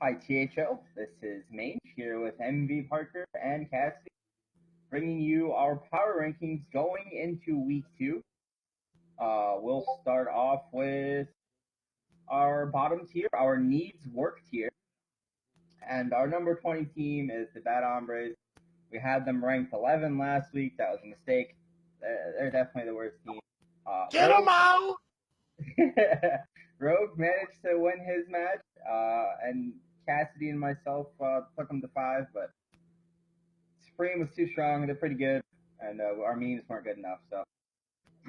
Hi, THL. This is Mange here with MV Parker and Cassidy, bringing you our power rankings going into week two. We'll start off with our bottom tier, our needs work tier, and our number 20 team is the Bad Hombres. We had them ranked 11 last week. That was a mistake. They're definitely the worst team. Get him out! Rogue managed to win his match, and Cassidy and myself took him to 5, but Supreme was too strong. They're pretty good, and our memes weren't good enough. So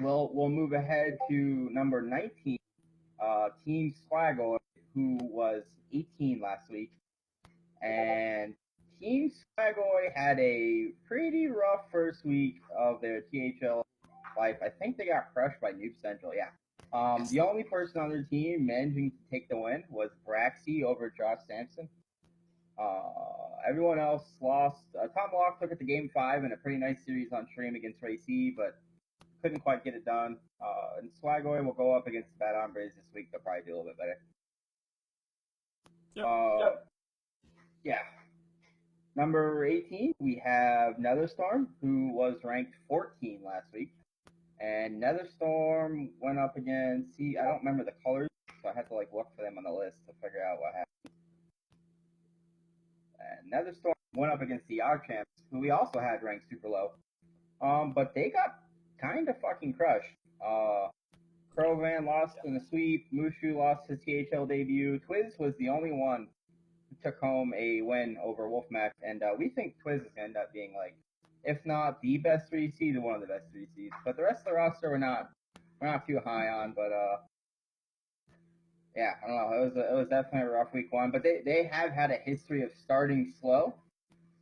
we'll move ahead to number 19, Team Swagoy, who was 18 last week, and Team Swagoy had a pretty rough first week of their THL life. I think they got crushed by Noob Central. Yeah. The only person on their team managing to take the win was Braxy over Josh Sampson. Everyone else lost. Tom Locke took it to Game 5 in a pretty nice series on stream against Ray C, but couldn't quite get it done. And Swagoy will go up against the Bad Hombres this week. They'll probably do a little bit better. Yeah. Number 18, we have Netherstorm, who was ranked 14 last week. And Netherstorm went up against, I don't remember the colors, so I had to look for them on the list to figure out what happened. And Netherstorm went up against the Champs, who we also had ranked super low. But they got kind of fucking crushed. Crovan lost in the sweep. Mushu lost his THL debut. Twiz was the only one who took home a win over Wolfmac, and we think Twiz is going to end up being if not the best 3 seed, one of the best 3 seeds. But the rest of the roster we're not too high on. But yeah, I don't know. It was definitely a rough week 1. But they have had a history of starting slow,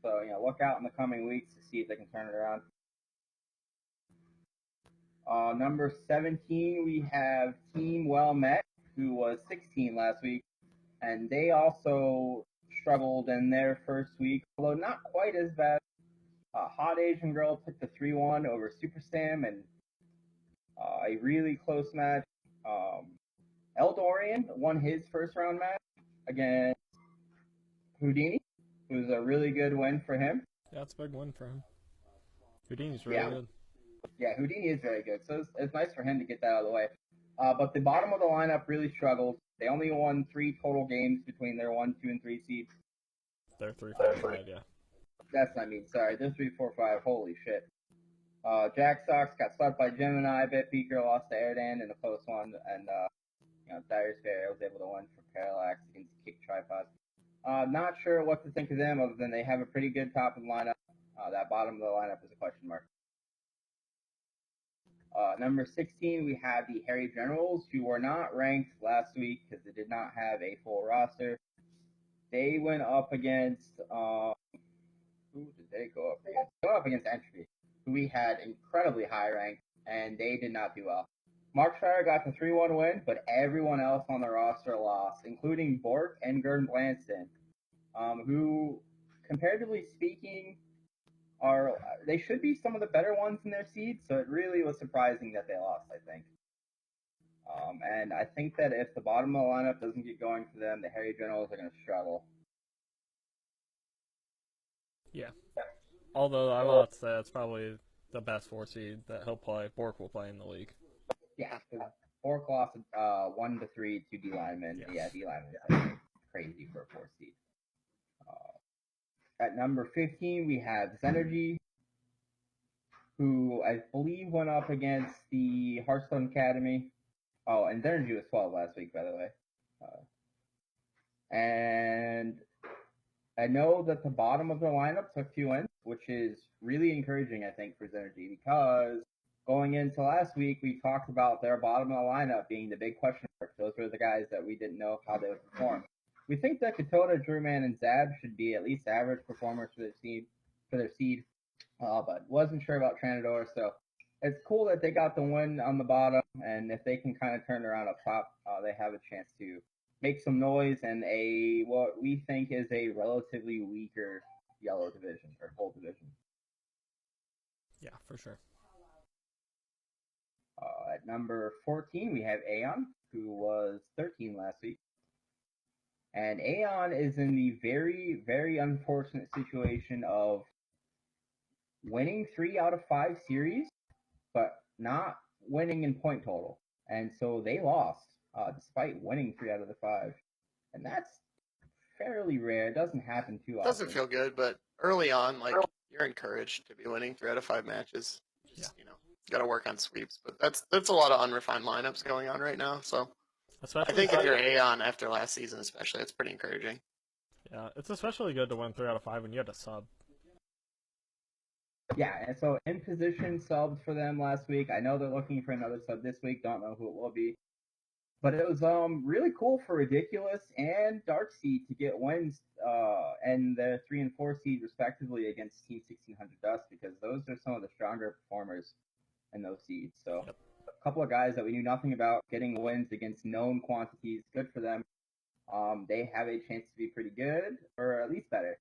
so look out in the coming weeks to see if they can turn it around. Number 17, we have Team Well Met, who was 16 last week, and they also struggled in their first week, although not quite as bad. Hot Asian Girl took the 3-1 over Super Sam, and a really close match. Eldorian won his first round match against Houdini. It was a really good win for him. Yeah, it's a big win for him. Houdini's really good. Yeah, Houdini is very good, so it's nice for him to get that out of the way. But the bottom of the lineup really struggled. They only won 3 total games between their 1, 2, and 3 seeds. They're 3, 4, 5, yeah. That's what I mean. Sorry, they're 3, 4, 5. Holy shit. Jack Sox got swept by Gemini. Bitbeaker lost to Airdan in a close one, and Dyer's Fair was able to win for Parallax against Kick Tripod. Not sure what to think of them, other than they have a pretty good top of the lineup. That bottom of the lineup is a question mark. Number 16, we have the Harry Generals, who were not ranked last week because they did not have a full roster. They went up against, who did they go up against? They went up against Entropy, who we had incredibly high rank, and they did not do well. Markshire got the 3-1 win, but everyone else on the roster lost, including Bork and Gordon Blanston, who, comparatively speaking, they should be some of the better ones in their seeds, so it really was surprising that they lost, I think. And I think that if the bottom of the lineup doesn't get going for them, the Harry Generals are going to struggle. Yeah. Although I will have to say it's probably the best 4 seed that he'll play. Bork will play in the league. Yeah, because Bork lost 1 to 3 to D linemen. Yeah, D linemen is crazy for a 4 seed. At number 15, we have Zenergy, who I believe went up against the Heartland Academy. Oh, and Zenergy was 12 last week, by the way. And I know that the bottom of the lineup took 2 wins, which is really encouraging, I think, for Zenergy, because going into last week, we talked about their bottom of the lineup being the big question mark. Those were the guys that we didn't know how they would perform. We think that Katota, Drewman, and Zab should be at least average performers for their seed, but wasn't sure about Tranador. So it's cool that they got the win on the bottom, and if they can kind of turn around up top, they have a chance to make some noise in what we think is a relatively weaker yellow division or gold division. Yeah, for sure. At number 14, we have Aeon, who was 13 last week. And Aeon is in the very, very unfortunate situation of winning 3 out of 5 series, but not winning in point total. And so they lost, despite winning 3 out of the 5. And that's fairly rare. It doesn't happen too often. Doesn't feel good, but early on, like, you're encouraged to be winning 3 out of 5 matches. Just, got to work on sweeps. But that's a lot of unrefined lineups going on right now. So I think if you're Aeon after last season, especially, it's pretty encouraging. Yeah, it's especially good to win 3 out of 5 when you had a sub. Yeah, and so in position subbed for them last week. I know they're looking for another sub this week. Don't know who it will be. But it was really cool for Ridiculous and Dark Seed to get wins and the 3 and 4 seed respectively against Team 1600 Dust, because those are some of the stronger performers in those seeds. So a couple of guys that we knew nothing about getting wins against known quantities, good for them. They have a chance to be pretty good, or at least better,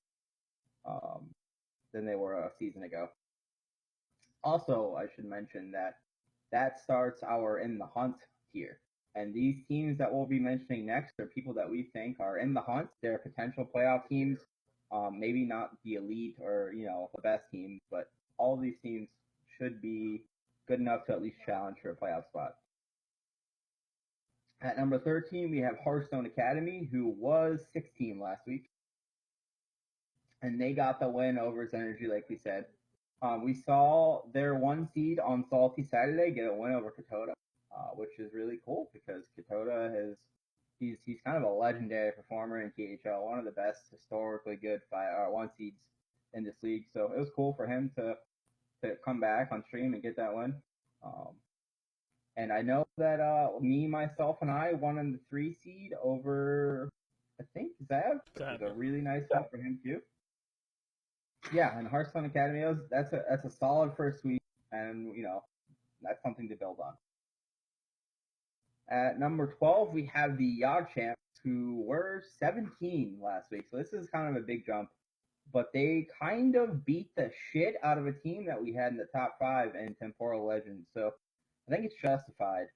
than they were a season ago. Also, I should mention that starts our In the Hunt tier. And these teams that we'll be mentioning next are people that we think are in the hunt. They're potential playoff teams. Maybe not the elite or, the best teams, but all of these teams should be good enough to at least challenge for a playoff spot. At number 13, we have Heartland Academy, who was 16 last week. And they got the win over Energy, like we said. We saw their 1 seed on Salty Saturday get a win over Katoda, which is really cool because Katoda he's kind of a legendary performer in THL, one of the best historically good 1 seeds in this league. So it was cool for him to come back on stream and get that win. And I know that me, myself, and I won on the 3 seed over, I think, Zav, which is a really nice win for him too. Yeah, and Heartland Academy, that's a solid first week, and that's something to build on. At number 12, we have the Yard Champs, who were 17 last week, so this is kind of a big jump. But they kind of beat the shit out of a team that we had in the top 5 in Temporal Legends, so I think it's justified.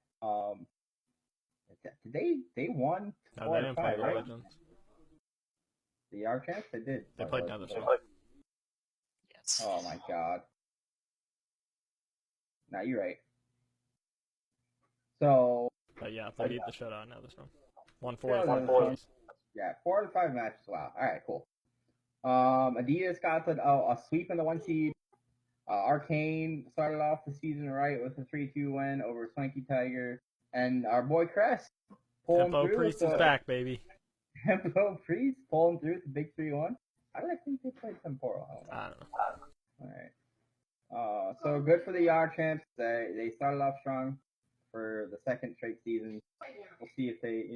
They won 4 out of 5, right? Legends. The Yard Champs, they did. They played another show. Yes. Oh my god. No, you're right. So. But yeah, they beat the shit out of another show. 1-4 matches. Yeah, 4 out of 5 matches. Wow. All right, cool. Adidas got a sweep in the 1 seed. Arcane started off the season right with a 3-2 win over Swanky Tiger, and our boy Crest pulling Tempo through. Priest is back, baby. Tempo Priest pulling through with the big 3-1. How did I think they played Temporal? I don't know. All right. So good for the Yard Champs. They started off strong for the second straight season. We'll see if they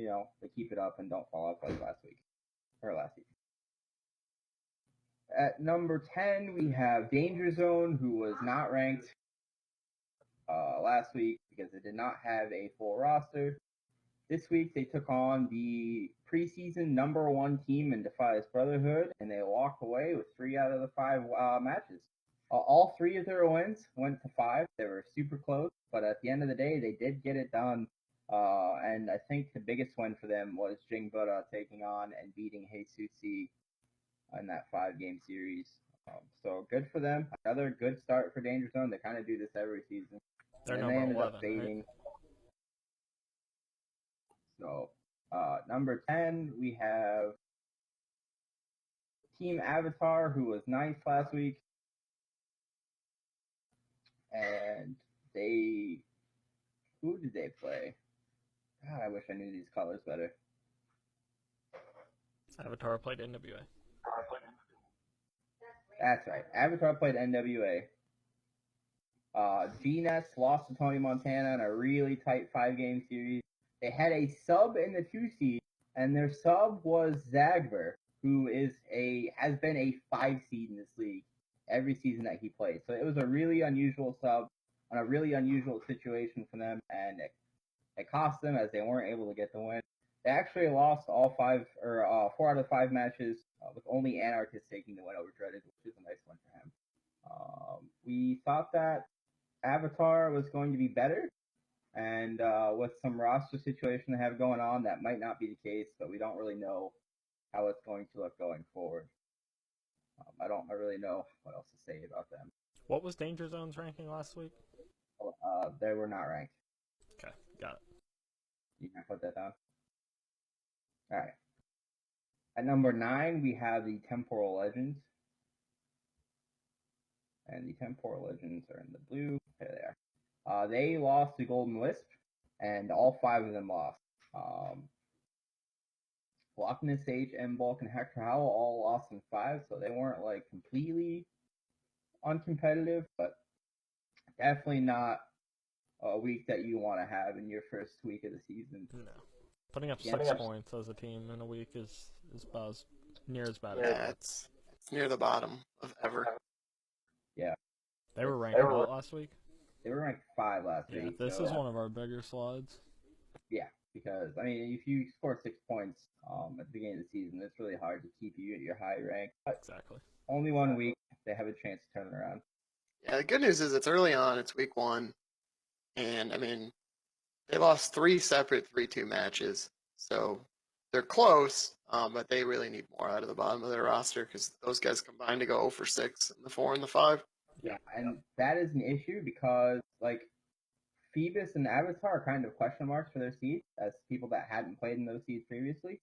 keep it up and don't fall off like last season. At number 10, we have Danger Zone, who was not ranked last week because it did not have a full roster. This week, they took on the preseason number 1 team in Defias Brotherhood, and they walked away with 3 out of the 5 matches. All 3 of their wins went to 5. They were super close, but at the end of the day, they did get it done. And I think the biggest win for them was Jing Buddha taking on and beating Jesus C in that 5-game series. So good for them. Another good start for Danger Zone. They kind of do this every season. They're and number they ended 11, up fading. Right? So number 10, we have Team Avatar, who was 9th last week. And who did they play? God, I wish I knew these colors better. Avatar played NWA. That's right. Avatar played NWA. G-Nest lost to Tony Montana in a really tight 5-game series. They had a sub in the 2 seed, and their sub was Zagber, who has been a 5 seed in this league every season that he played. So it was a really unusual sub on a really unusual situation for them, and it cost them as they weren't able to get the win. They actually lost all 4 out of 5 matches with only Anarchist taking the win over Dreaded, which is a nice one for him. We thought that Avatar was going to be better, and with some roster situation they have going on, that might not be the case, but we don't really know how it's going to look going forward. I don't really know what else to say about them. What was Danger Zone's ranking last week? They were not ranked. Okay, got it. You can put that down. All right. At number 9, we have the Temporal Legends. And the Temporal Legends are in the blue. There they are. They lost to Golden Wisp, and all 5 of them lost. Lochner, Sage, M Bulk, and Hector Howell all lost in 5, so they weren't like completely uncompetitive, but definitely not a week that you want to have in your first week of the season. No. Putting up 6 points as a team in a week is about near as bad as yeah, it's near the bottom of ever. Yeah. They were ranked what last week? They were ranked 5 last week. This is one of our bigger slides. Yeah, because, I mean, if you score 6 points at the beginning of the season, it's really hard to keep you at your high rank. But exactly. Only 1 week, they have a chance to turn it around. Yeah, the good news is it's early on. It's week 1. And, I mean, they lost 3 separate 3-2 matches. So they're close, but they really need more out of the bottom of their roster because those guys combined to go 0 for 6 in the 4 and the 5. Yeah, and that is an issue because, like, Phoebus and Avatar are kind of question marks for their seeds as people that hadn't played in those seeds previously.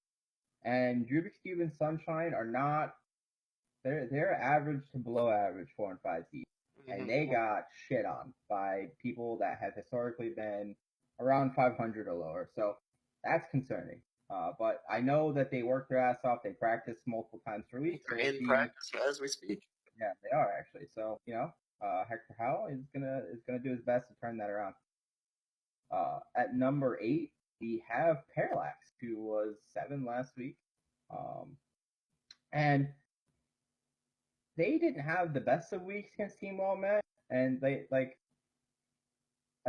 And Rubik's Cube and Sunshine are not, they're average to below average 4 and 5 seeds. Mm-hmm. And they got shit on by people that have historically been around 500 or lower. So that's concerning. But I know that they work their ass off. They practice multiple times per week. They're in practice as we speak. Yeah, they are actually. So, Hector Howell is gonna do his best to turn that around. At number 8, we have Parallax, who was 7 last week. And they didn't have the best of weeks against Team Well Met, and I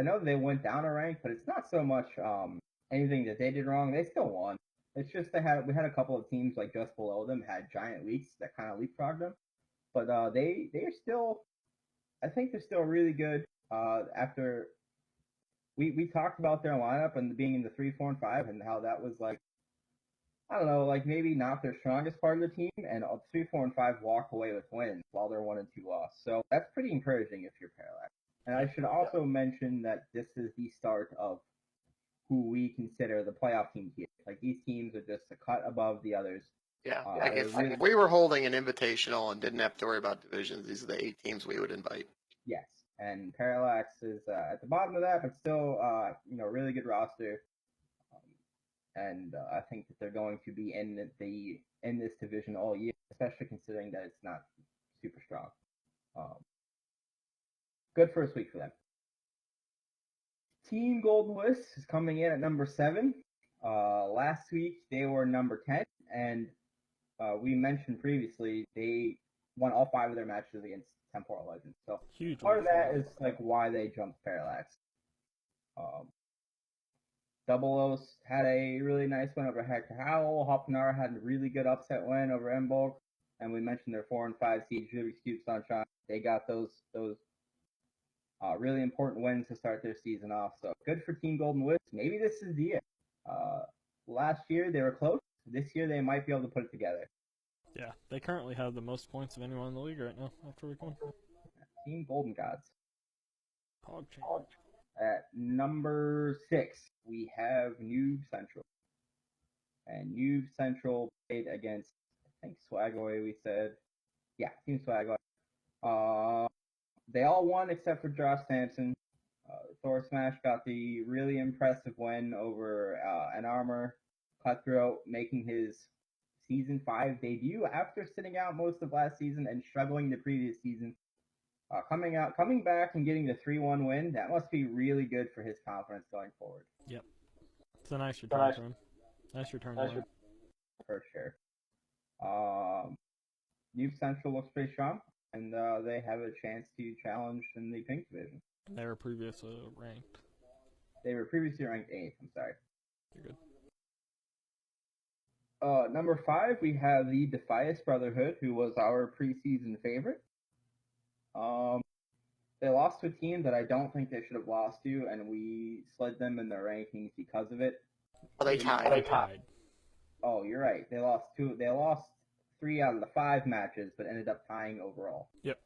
know they went down a rank, but it's not so much anything that they did wrong. They still won. It's just we had a couple of teams like just below them had giant weeks that kind of leapfrogged them, but they're still, I think they're still really good. After we talked about their lineup and being in the 3, 4, and 5, and how that was like, I don't know, like maybe not their strongest part of the team, and 3, 4, and 5 walk away with wins while they're 1 and 2 lost. So that's pretty encouraging if you're Parallax. And I should also mention that this is the start of who we consider the playoff team here. Like, these teams are just a cut above the others. Yeah, if we were holding an invitational and didn't have to worry about divisions, these are the 8 teams we would invite. Yes, and Parallax is at the bottom of that, but still, really good roster. And I think that they're going to be in this division all year, especially considering that it's not super strong. Good first week for them. Team Golden Wisp is coming in at number 7. Last week they were number 10, and we mentioned previously they won all 5 of their matches against Temporal Legends. So huge. Part of that is like why they jumped Parallax. Double O's had a really nice win over Hector Howell. Hoppenauer had a really good upset win over M-Bulk. And we mentioned their 4 and 5 seed, Rubik's Cube Sunshine. They got those really important wins to start their season off. So good for Team Golden Wisp. Maybe this is the year. Last year they were close. This year they might be able to put it together. Yeah, they currently have the most points of anyone in the league right now after week 1. Team Golden Gods. PogChamp. At number 6, we have Noob Central. And Noob Central played against, I think, Swagaway, we said. Yeah, Team Swagaway. They all won except for Josh Sampson. Thor Smash got the really impressive win over an Armor Cutthroat, making his Season 5 debut after sitting out most of last season and struggling the previous season. Coming back and getting the 3-1 win, that must be really good for his confidence going forward. Yep. It's a nice return for him. Nice return for him. For sure. New Central looks pretty strong, and they have a chance to challenge in the Pink Division. They were previously ranked. They were previously ranked 8th, I'm sorry. You're good. Number 5, we have the Defias Brotherhood, who was our preseason favorite. They lost to a team that I don't think they should have lost to, and we slid them in the rankings because of it. Well, they tied. Oh, you're right. They lost 2. They lost 3 out of the 5 matches, but ended up tying overall. Yep.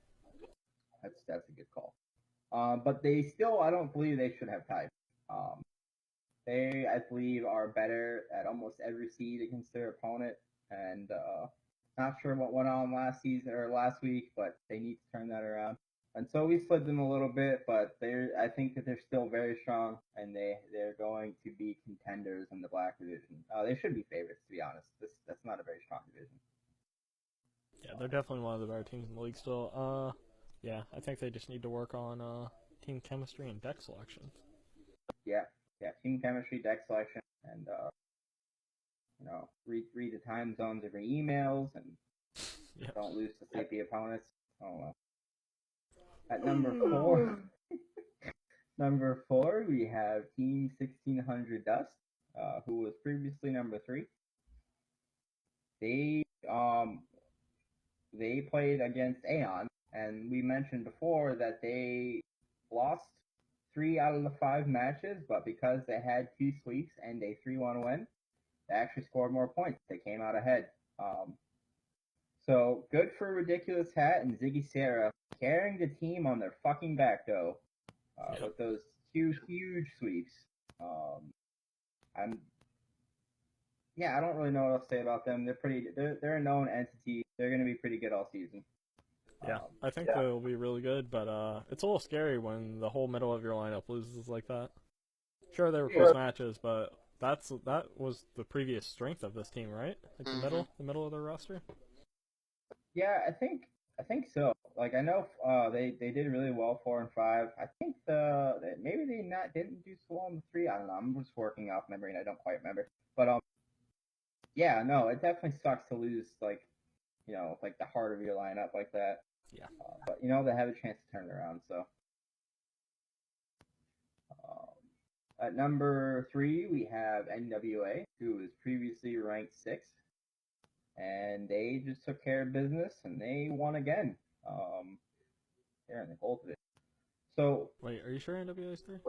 That's a good call. But they still, I don't believe they should have tied. They, I believe, are better at almost every seed against their opponent, and not sure what went on last season or last week, but they need to turn that around. And so we slid them a little bit, but I think that they're still very strong, and they're going to be contenders in the Black division. They should be favorites, to be honest. That's not a very strong division. Yeah, they're definitely one of the better teams in the league still. Yeah, I think they just need to work on team chemistry and deck selection. Yeah, team chemistry, deck selection, and read the time zones of your emails, and don't lose to sleepy opponents. Oh, at number 4, number 4, we have Team 1600 Dust, who was previously number 3. They played against Aeon, and we mentioned before that they lost 3 out of the 5 matches, but because they had 2 sweeps and a 3-1 win, they actually scored more points. They came out ahead. So good for Ridiculous Hat and Ziggy Sarah carrying the team on their fucking back, though, with those huge sweeps. I don't really know what else to say about them. They're a known entity. They're going to be pretty good all season. Yeah, I think they'll be really good, but it's a little scary when the whole middle of your lineup loses like that. Sure, they were close matches, but that was the previous strength of this team, right? Like the middle of their roster. Yeah, I think so. Like I know they did really well 4 and 5. I think maybe they didn't do so well in the 3. I don't know. I'm just working off memory and I don't quite remember. But yeah, no, it definitely sucks to lose like the heart of your lineup like that. Yeah. But they have a chance to turn it around. So at number 3 we have NWA, who was previously ranked 6th. And they just took care of business, and they won again. They're in the gold division. So wait, are you sure NWA is 3?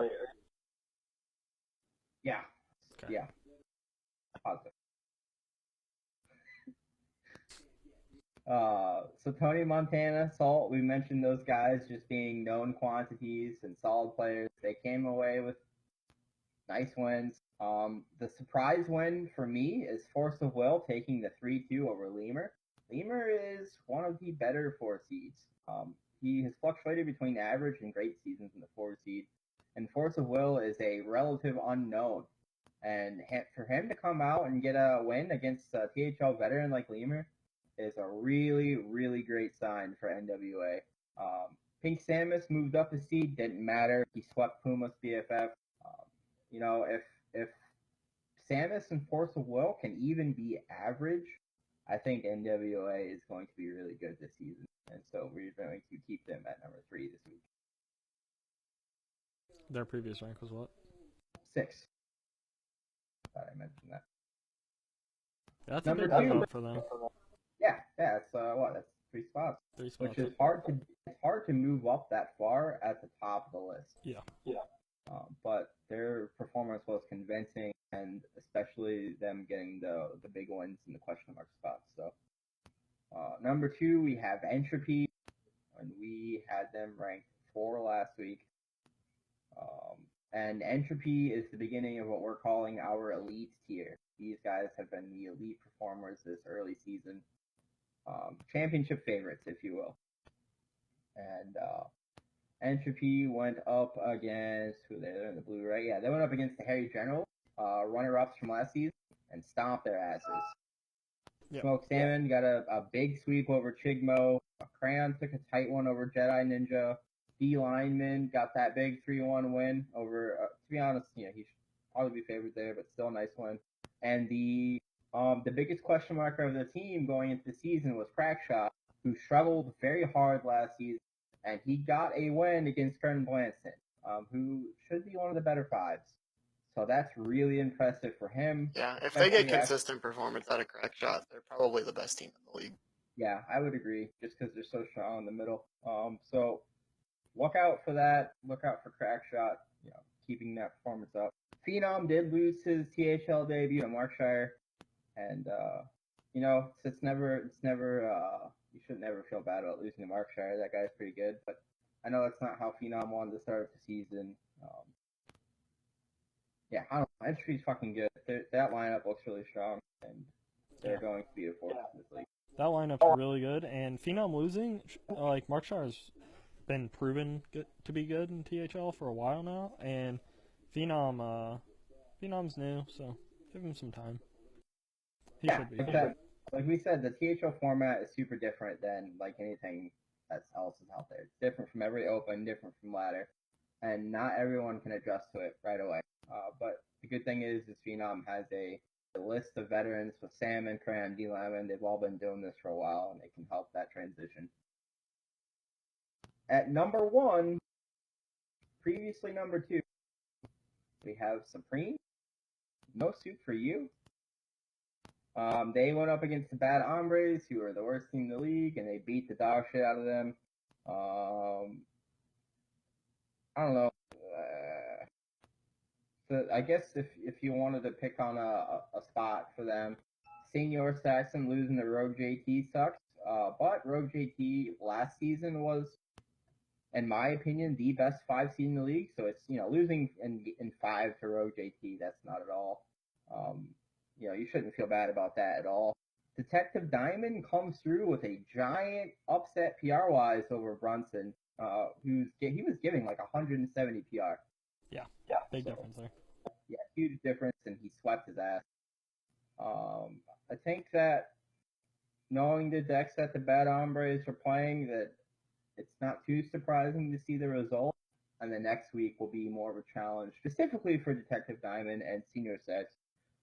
Yeah. Okay. Yeah. Positive. So Tony Montana, Salt, we mentioned those guys just being known quantities and solid players. They came away with nice wins. The surprise win for me is Force of Will taking the 3-2 over Lemur. Lemur is one of the better 4 seeds. He has fluctuated between average and great seasons in the 4 seed, and Force of Will is a relative unknown. And for him to come out and get a win against a THL veteran like Lemur is a really, really great sign for NWA. Pink Samus moved up a seed, didn't matter. He swept Puma's BFF. If Samus and Force of Will can even be average, I think NWA is going to be really good this season. And so we're going to keep them at number 3 this week. Their previous rank was what? 6. Thought I mentioned that. That's number a big 2 up for them. Yeah, it's that's 3 spots. 3 spots. Which is hard to move up that far at the top of the list. Yeah. But their performance was convincing, and especially them getting the big wins in the question mark spots. So, number 2 we have Entropy, and we had them ranked 4 last week. And Entropy is the beginning of what we're calling our elite tier. These guys have been the elite performers this early season. Championship favorites, if you will. And Entropy went up against they're in the blue, right? Yeah, they went up against the Harry General, runner-ups from last season, and stomped their asses. Yep. Smoked Salmon got a big sweep over Chigmo. Crayon took a tight one over Jedi Ninja. D Lineman got that big 3-1 win over. To be honest, he should probably be favored there, but still a nice win. And the biggest question mark of the team going into the season was Crackshot, who struggled very hard last season, and he got a win against Kern Blanston, who should be one of the better 5s. So that's really impressive for him. Yeah, if they get consistent performance out of Crackshot, they're probably the best team in the league. Yeah, I would agree, just because they're so strong in the middle. So look out for that. Look out for Crackshot, keeping that performance up. Phenom did lose his THL debut at Markshire. And you know, it's never you should never feel bad about losing to Markshire. That guy's pretty good, but I know that's not how Phenom wanted to start the season. Yeah, I don't know. Entropy's fucking good. That lineup looks really strong, and they're going to be a force in this league. That lineup's really good, and Phenom losing, like Markshire's been proven to be good in THL for a while now, and Phenom's new, so give him some time. He should be. Like we said, the THL format is super different than like anything else is out there. It's different from every open, different from ladder, and not everyone can adjust to it right away. But the good thing is Phenom has a list of veterans with Salmon, Cram, D-Lemon. They've all been doing this for a while, and they can help that transition. At number 1, previously number 2, we have Supreme. No Soup for You. They went up against the Bad Hombres, who are the worst team in the league, and they beat the dog shit out of them. I don't know. So I guess if you wanted to pick on a spot for them, Senior Saxon losing to Rogue JT sucks. But Rogue JT last season was, in my opinion, the best 5 seed in the league. So it's, you know, losing in 5 to Rogue JT, that's not at all. You know, you shouldn't feel bad about that at all. Detective Diamond comes through with a giant upset PR wise over Brunson, he was giving like 170 PR. Yeah, big difference there. Yeah, huge difference, and he swept his ass. I think that knowing the decks that the Bad Hombres are playing, that it's not too surprising to see the result, and the next week will be more of a challenge, specifically for Detective Diamond and Senior Sex.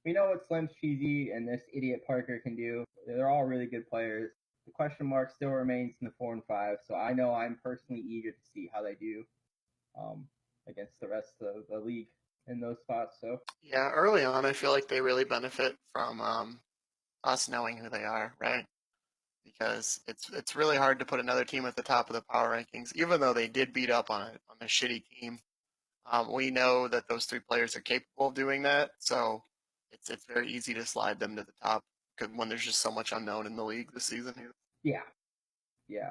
We know what Slim Cheesy and this idiot Parker can do. They're all really good players. The question mark still remains in the 4 and 5, so I know I'm personally eager to see how they do against the rest of the league in those spots. So yeah, early on, I feel like they really benefit from us knowing who they are, right? Because it's really hard to put another team at the top of the power rankings, even though they did beat up on a shitty team. We know that those 3 players are capable of doing that, so it's very easy to slide them to the top when there's just so much unknown in the league this season. Yeah,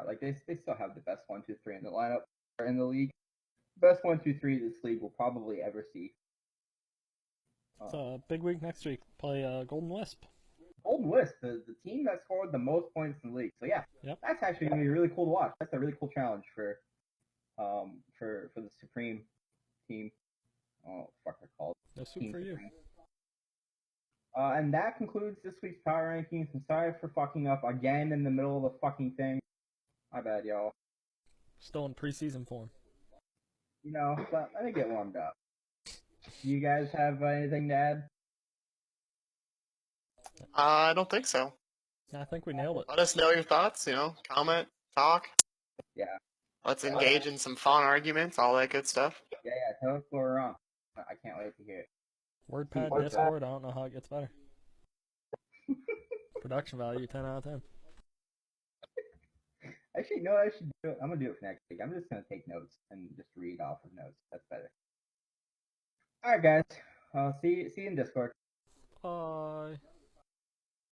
like they still have the best 1, 2, 3 in the lineup or in the league. Best 1, 2, 3 this league will probably ever see. It's a big week next week. Play Golden Wisp. Golden Wisp, the team that scored the most points in the league. So yeah, That's actually gonna be really cool to watch. That's a really cool challenge for the Supreme team. Oh fuck, they're called. No Soup for You. And that concludes this week's power rankings. I'm sorry for fucking up again in the middle of the fucking thing. My bad, y'all. Still in preseason form. You know, but let me get warmed up. You guys have anything to add? I don't think so. I think we nailed it. Let us know your thoughts, comment, talk. Yeah. Let's engage in some fun arguments, all that good stuff. Yeah, tell us where we're wrong. I can't wait to hear it. WordPad, Discord, I don't know how it gets better. Production value, 10 out of 10. Actually, no, I should do it. I'm going to do it for next week. I'm just going to take notes and just read off of notes. That's better. All right, guys. See you in Discord. Bye.